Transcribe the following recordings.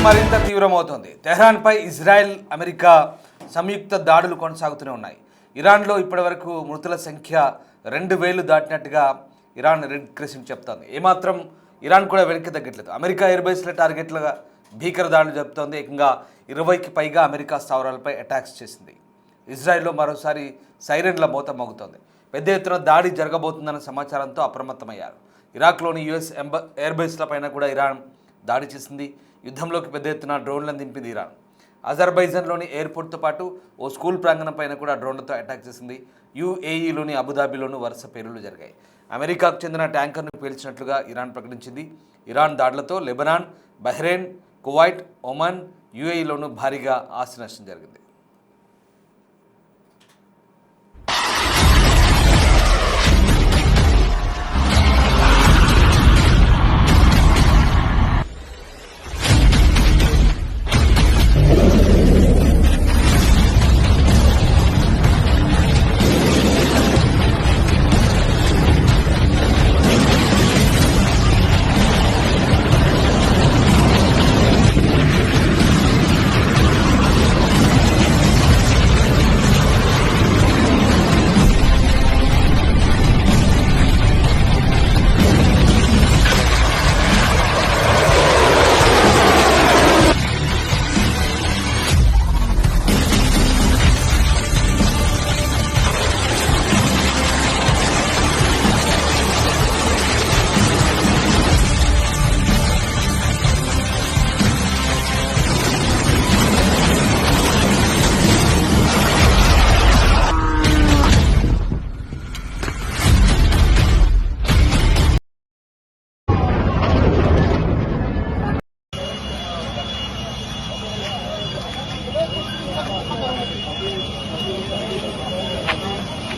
మరింత తీవ్రమవుతోంది. తెహ్రాన్పై Israel, America సంయుక్త దాడులు కొనసాగుతూనే ఉన్నాయి. ఇరాన్లో ఇప్పటివరకు మృతుల సంఖ్య 2000 దాటినట్టుగా ఇరాన్ రెడ్ క్రిసెంట్ చెప్తోంది. ఏమాత్రం ఇరాన్ కూడా వెనక్కి తగ్గట్లేదు. అమెరికా ఎయిర్ బేస్ల టార్గెట్లుగా భీకర దాడులు జరుపుతోంది. ఏకంగా 20కి పైగా అమెరికా స్థావరాలపై అటాక్స్ చేసింది. ఇజ్రాయెల్లో మరోసారి సైరన్ల మోత మోగుతోంది. పెద్ద ఎత్తున దాడి జరగబోతుందన్న సమాచారంతో అప్రమత్తమయ్యారు. ఇరాక్లోని యుఎస్ ఎయిర్ బేస్లపైన కూడా ఇరాన్ దాడి చేసింది. యుద్ధంలోకి పెద్ద ఎత్తున డ్రోన్లను దింపింది ఇరాన్. అజర్బైజాన్లోని ఎయిర్పోర్ట్తో పాటు ఓ స్కూల్ ప్రాంగణం పైన కూడా డ్రోన్లతో అటాక్ చేసింది. యుఏఈలోని అబుదాబిలోనూ వరుస పేలుళ్లు జరిగాయి. అమెరికాకు చెందిన ట్యాంకర్ను పేల్చినట్లుగా ఇరాన్ ప్రకటించింది. ఇరాన్ దాడులతో లెబనాన్, బహ్రెయిన్, కువైట్, ఒమన్, యుఏఈలోనూ భారీగా ఆస్తి నష్టం జరిగింది.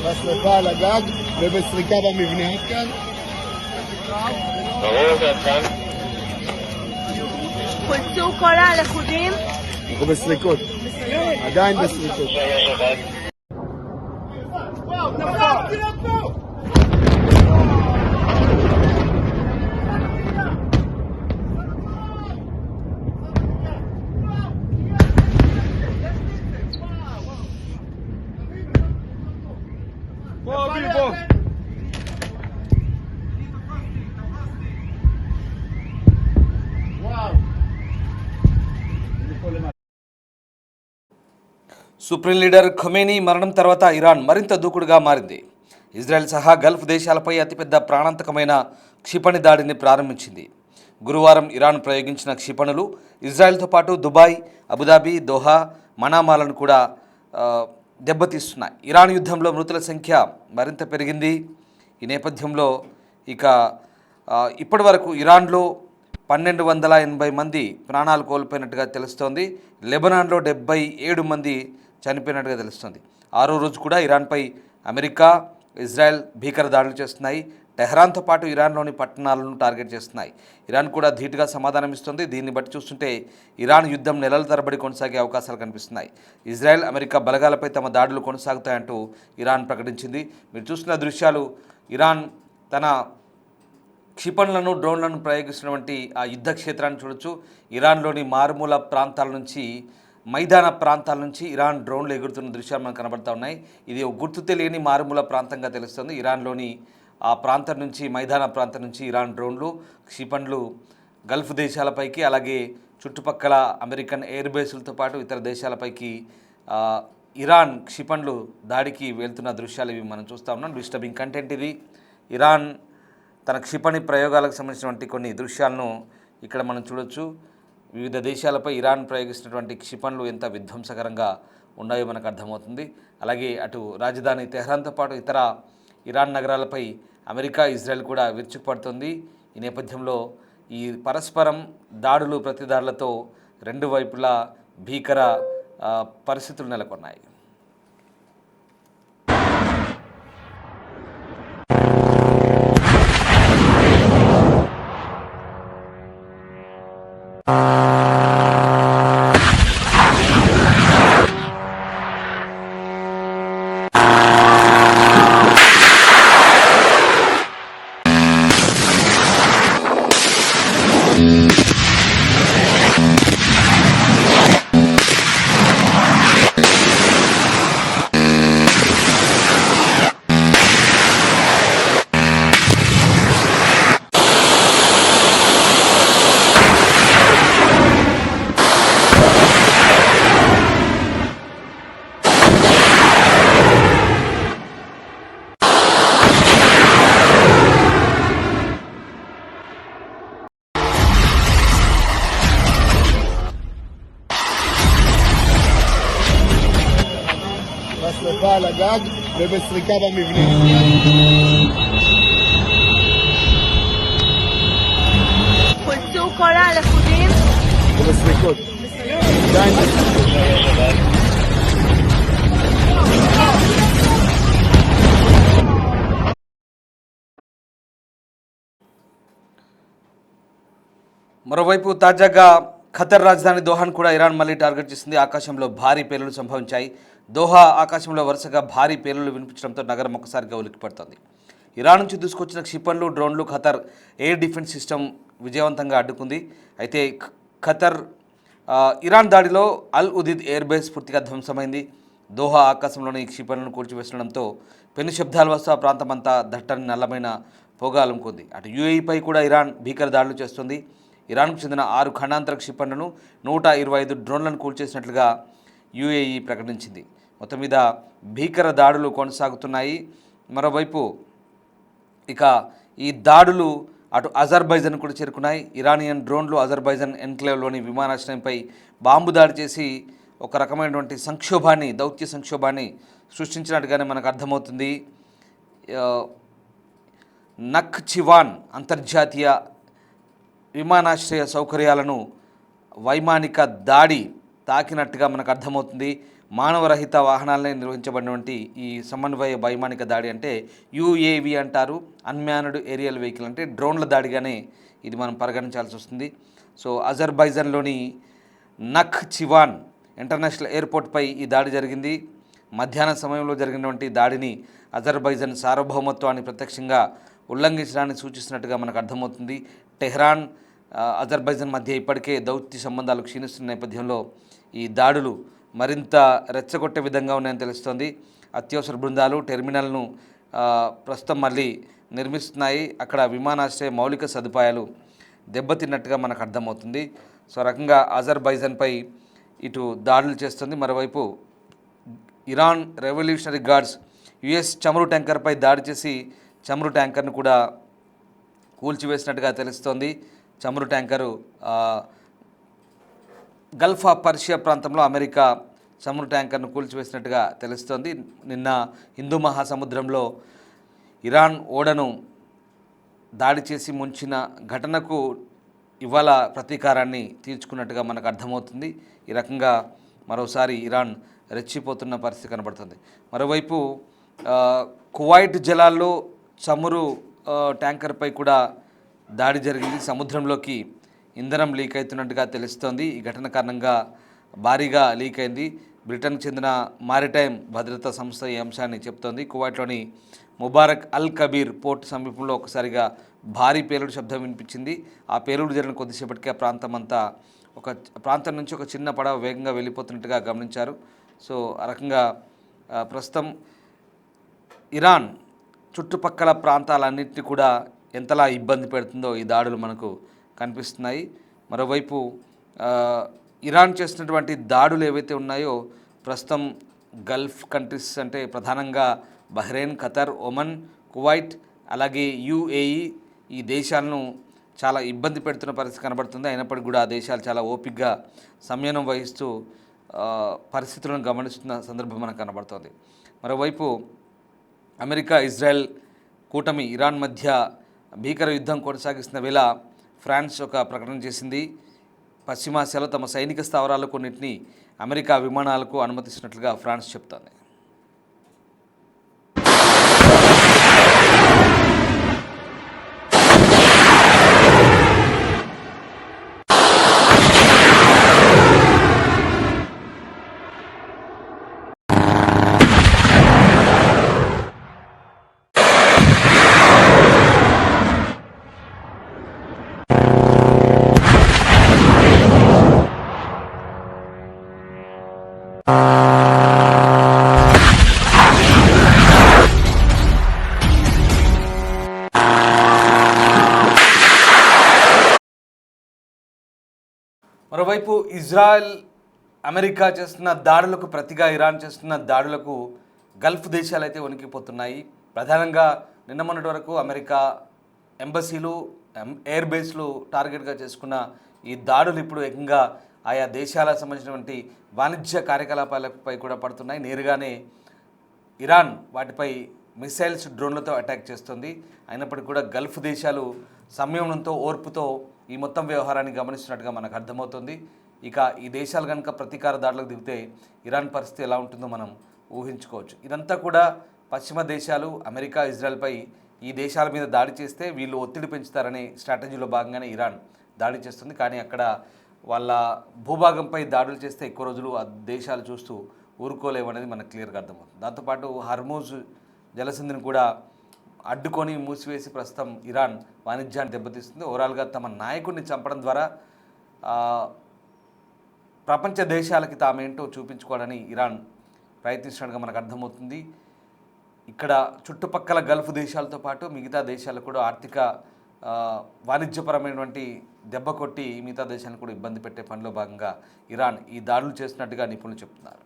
בשרפה על הגג ובסריקה במבנה עד כאן. חולצו כל הלכודים? אנחנו בסריקות. עדיין בסריקות. సుప్రీం లీడర్ ఖొమేనీ మరణం తర్వాత ఇరాన్ మరింత దూకుడుగా మారింది. ఇజ్రాయెల్ సహా గల్ఫ్ దేశాలపై అతిపెద్ద ప్రాణాంతకమైన క్షిపణి దాడిని ప్రారంభించింది. గురువారం ఇరాన్ ప్రయోగించిన క్షిపణులు ఇజ్రాయెల్తో పాటు దుబాయ్, అబుదాబి, దోహా, మనామాలను కూడా దెబ్బతీస్తున్నాయి. ఇరాన్ యుద్ధంలో మృతుల సంఖ్య మరింత పెరిగింది. ఈ నేపథ్యంలో ఇప్పటి వరకు ఇరాన్లో 1280 మంది ప్రాణాలు కోల్పోయినట్టుగా తెలుస్తోంది. లెబనాన్లో 77 మంది చనిపోయినట్టుగా తెలుస్తుంది. 6వ రోజు కూడా ఇరాన్పై అమెరికా, ఇజ్రాయెల్ భీకర దాడులు చేస్తున్నాయి. టెహ్రాన్తో పాటు ఇరాన్లోని పట్టణాలను టార్గెట్ చేస్తున్నాయి. ఇరాన్ కూడా ధీటుగా సమాధానం ఇస్తుంది. దీన్ని బట్టి చూస్తుంటే ఇరాన్ యుద్ధం నెలల తరబడి కొనసాగే అవకాశాలు కనిపిస్తున్నాయి. ఇజ్రాయెల్, అమెరికా బలగాలపై తమ దాడులు కొనసాగుతాయంటూ ఇరాన్ ప్రకటించింది. మీరు చూస్తున్న దృశ్యాలు ఇరాన్ తన క్షిపణులను, డ్రోన్లను ప్రయోగిస్తున్నటువంటి ఆ యుద్ధ క్షేత్రాన్ని చూడొచ్చు. ఇరాన్లోని మారుమూల ప్రాంతాల నుంచి, మైదాన ప్రాంతాల నుంచి ఇరాన్ డ్రోన్లు ఎగురుతున్న దృశ్యాలు మనకు కనబడుతూ ఉన్నాయి. ఇది ఒక గుర్తు తెలియని మారుమూల ప్రాంతంగా తెలుస్తుంది. ఇరాన్లోని ఆ ప్రాంతం నుంచి, మైదాన ప్రాంతం నుంచి ఇరాన్ డ్రోన్లు, క్షిపణులు గల్ఫ్ దేశాలపైకి, అలాగే చుట్టుపక్కల అమెరికన్ ఎయిర్ బేసులతో పాటు ఇతర దేశాలపైకి ఇరాన్ క్షిపణులు దాడికి వెళ్తున్న దృశ్యాలు ఇవి మనం చూస్తూ ఉన్నాం. డిస్టర్బింగ్ కంటెంట్ ఇది. ఇరాన్ తన క్షిపణి ప్రయోగాలకు సంబంధించినటువంటి కొన్ని దృశ్యాలను ఇక్కడ మనం చూడొచ్చు. వివిధ దేశాలపై ఇరాన్ ప్రయోగిస్తున్నటువంటి క్షిపణులు ఎంత విధ్వంసకరంగా ఉన్నాయో మనకు అర్థమవుతుంది. అలాగే అటు రాజధాని తెహ్రాన్తో పాటు ఇతర ఇరాన్ నగరాలపై అమెరికా, ఇజ్రాయెల్ కూడా విరుచుకుపడుతుంది. ఈ నేపథ్యంలో ఈ పరస్పరం దాడులు, ప్రతిదాడులతో రెండు వైపులా భీకర పరిస్థితులు నెలకొన్నాయి. הגג ובסריקה במבנה. חולצו כל הלכודים. ובסריקות. עדיין మరోవైపు తాజాగా ఖతర్ రాజధాని దోహాను కూడా ఇరాన్ మళ్ళీ టార్గెట్ చేసింది. ఆకాశంలో భారీ పేలుళ్లు సంభవించాయి. దోహా ఆకాశంలో వరుసగా భారీ పేలుళ్లు వినిపించడంతో నగరం ఒక్కసారిగా ఉలిక్కిపడుతోంది. ఇరాన్ నుంచి దూసుకొచ్చిన క్షిపణులు, డ్రోన్లు ఖతర్ ఎయిర్ డిఫెన్స్ సిస్టమ్ విజయవంతంగా అడ్డుకుంది. అయితే ఖతర్ ఇరాన్ దాడిలో అల్ ఉదీద్ ఎయిర్ బేస్ పూర్తిగా ధ్వంసమైంది. దోహా ఆకాశంలోని క్షిపణులను కూల్చివేస్తుండడంతో పెను శబ్దాలు వస్తూ ఆ ప్రాంతమంతా దట్టని నల్లమైన పొగ అలుముకుంది. అటు యూఏఈపై కూడా ఇరాన్ భీకర దాడులు చేస్తుంది. ఇరాన్కు చెందిన 6 ఖండాంతర క్షిపణులను 125 డ్రోన్లను కూల్చేసినట్లుగా యూఏఈ ప్రకటించింది. మొత్తం మీద భీకర దాడులు కొనసాగుతున్నాయి. మరోవైపు ఇక ఈ దాడులు అటు అజర్బైజాన్ కూడా చేరుకున్నాయి. ఇరానియన్ డ్రోన్లు అజర్బైజాన్ ఎన్క్లేవ్లోని విమానాశ్రయంపై బాంబు దాడి చేసి ఒక రకమైనటువంటి దౌత్య సంక్షోభాన్ని సృష్టించినట్టుగానే మనకు అర్థమవుతుంది. నఖ్చివాన్ అంతర్జాతీయ విమానాశ్రయ సౌకర్యాలను వైమానిక దాడి తాకినట్టుగా మనకు అర్థమవుతుంది. మానవరహిత వాహనాలనే నిర్వహించబడినటువంటి ఈ సమన్వయ వైమానిక దాడి అంటే యుఏవి అంటారు. అన్మ్యాన్డ్ ఏరియల్ వెహికల్ అంటే డ్రోన్ల దాడిగానే ఇది మనం పరిగణించాల్సి వస్తుంది. సో అజర్బైజాన్లోని నఖ్చివాన్ ఇంటర్నేషనల్ ఎయిర్పోర్ట్పై ఈ దాడి జరిగింది. మధ్యాహ్న సమయంలో జరిగినటువంటి దాడిని అజర్బైజాన్ సార్వభౌమత్వాన్ని ప్రత్యక్షంగా ఉల్లంఘించడాన్ని సూచిస్తున్నట్టుగా మనకు అర్థమవుతుంది. టెహ్రాన్, అజర్బైజాన్ మధ్య ఇప్పటికే దౌత్య సంబంధాలు క్షీణిస్తున్న నేపథ్యంలో ఈ దాడులు మరింత రెచ్చగొట్టే విధంగా ఉన్నాయని తెలుస్తోంది. అత్యవసర బృందాలు టెర్మినల్ను ప్రస్తుతం మళ్ళీ నిర్మిస్తున్నాయి. అక్కడ విమానాశ్రయ మౌలిక సదుపాయాలు దెబ్బతిన్నట్టుగా మనకు అర్థమవుతుంది. సో రకంగా అజర్బైజాన్పై ఇటు దాడులు చేస్తుంది. మరోవైపు ఇరాన్ రెవల్యూషనరీ గార్డ్స్ యుఎస్ చమురు ట్యాంకర్పై దాడి చేసి చమురు ట్యాంకర్ను కూడా కూల్చివేసినట్టుగా తెలుస్తోంది. చమురు ట్యాంకరు గల్ఫ్ ఆఫ్ పర్షియా ప్రాంతంలో అమెరికా చమురు ట్యాంకర్ను కూల్చివేసినట్టుగా తెలుస్తోంది. నిన్న హిందూ మహాసముద్రంలో ఇరాన్ ఓడను దాడి చేసి ముంచిన ఘటనకు ఇవాళ ప్రతీకారాన్ని తీర్చుకున్నట్టుగా మనకు అర్థమవుతుంది. ఈ రకంగా మరోసారి ఇరాన్ రెచ్చిపోతున్న పరిస్థితి కనబడుతుంది. మరోవైపు కువైట్ జలాల్లో చమురు ట్యాంకర్పై కూడా దాడి జరిగింది. సముద్రంలోకి ఇంధనం లీక్ అవుతున్నట్టుగా తెలుస్తోంది. ఈ ఘటన కారణంగా భారీగా లీక్ అయింది. బ్రిటన్కు చెందిన మారిటైమ్ భద్రతా సంస్థ ఈ అంశాన్ని చెప్తోంది. కువైట్లోని ముబారక్ అల్ కబీర్ పోర్ట్ సమీపంలో ఒకసారిగా భారీ పేలుడు శబ్దం వినిపించింది. ఆ పేలుడు జరిగిన కొద్దిసేపటికి ఆ ప్రాంతం నుంచి ఒక చిన్న పడవ వేగంగా వెళ్ళిపోతున్నట్టుగా గమనించారు. సో ఆ రకంగా ప్రస్తుతం ఇరాన్ చుట్టుపక్కల ప్రాంతాలన్నింటినీ కూడా ఎంతలా ఇబ్బంది పెడుతుందో ఈ దాడులు మనకు కనిపిస్తున్నాయి. మరోవైపు ఇరాన్ చేసినటువంటి దాడులు ఏవైతే ఉన్నాయో ప్రస్తుతం గల్ఫ్ కంట్రీస్ అంటే ప్రధానంగా బహ్రెయిన్, ఖతర్, ఒమన్, కువైట్ అలాగే యుఏఈ ఈ దేశాలను చాలా ఇబ్బంది పెడుతున్న పరిస్థితి కనబడుతుంది. అయినప్పటికీ కూడా ఆ దేశాలు చాలా ఓపికగా సంయమనం వహిస్తూ పరిస్థితులను గమనిస్తున్న సందర్భం మనకు కనబడుతుంది. మరోవైపు అమెరికా, ఇజ్రాయెల్ కూటమి ఇరాన్ మధ్య భీకర యుద్ధం కొనసాగిస్తున్న వేళ ఫ్రాన్స్ ఒక ప్రకటన చేసింది. పశ్చిమాసియాలో తమ సైనిక స్థావరాలు కొన్నింటిని అమెరికా విమానాలకు అనుమతిస్తున్నట్లుగా ఫ్రాన్స్ చెప్తోంది. మరోవైపు ఇజ్రాయెల్, అమెరికా చేస్తున్న దాడులకు ప్రతిగా ఇరాన్ చేస్తున్న దాడులకు గల్ఫ్ దేశాలు అయితే వణికిపోతున్నాయి. ప్రధానంగా నిన్న మొన్నటి వరకు అమెరికా ఎంబసీలు, ఎయిర్ బేస్లు టార్గెట్గా చేసుకున్న ఈ దాడులు ఇప్పుడు ఏకంగా ఆయా దేశాలకు సంబంధించినటువంటి వాణిజ్య కార్యకలాపాలపై కూడా పడుతున్నాయి. నేరుగానే ఇరాన్ వాటిపై మిసైల్స్ డ్రోన్లతో అటాక్ చేస్తుంది. అయినప్పటికీ కూడా గల్ఫ్ దేశాలు సంయమనంతో ఓర్పుతో ఈ మొత్తం వ్యవహారాన్ని గమనిస్తున్నట్టుగా మనకు అర్థమవుతుంది. ఇక ఈ దేశాలు కనుక ప్రతీకార దాడులకు దిగితే ఇరాన్ పరిస్థితి ఎలా ఉంటుందో మనం ఊహించుకోవచ్చు. ఇదంతా కూడా పశ్చిమ దేశాలు అమెరికా ఇజ్రాయెల్పై ఈ దేశాల మీద దాడి చేస్తే వీళ్ళు ఒత్తిడి పెంచుతారనే స్ట్రాటజీలో భాగంగానే ఇరాన్ దాడి చేస్తుంది. కానీ అక్కడ వాళ్ళ భూభాగంపై దాడులు చేస్తే ఎక్కువ రోజులు ఆ దేశాలు చూస్తూ ఊరుకోలేవనేది మనకు క్లియర్గా అర్థమవుతుంది. దాంతోపాటు హర్మూజ్ జలసంధిని కూడా అడ్డుకొని మూసివేసి ప్రస్తుతం ఇరాన్ వాణిజ్యాన్ని దెబ్బతీస్తుంది. ఓవరాల్గా తమ నాయకుడిని చంపడం ద్వారా ప్రపంచ దేశాలకి తామేంటో చూపించుకోవాలని ఇరాన్ ప్రయత్నిస్తున్నట్టుగా మనకు అర్థమవుతుంది. ఇక్కడ చుట్టుపక్కల గల్ఫ్ దేశాలతో పాటు మిగతా దేశాలకు కూడా ఆర్థిక వాణిజ్యపరమైనటువంటి దెబ్బ కొట్టి మిగతా దేశాలను కూడా ఇబ్బంది పెట్టే పనిలో భాగంగా ఇరాన్ ఈ దాడులు చేస్తున్నట్టుగా నిపుణులు చెప్తున్నారు.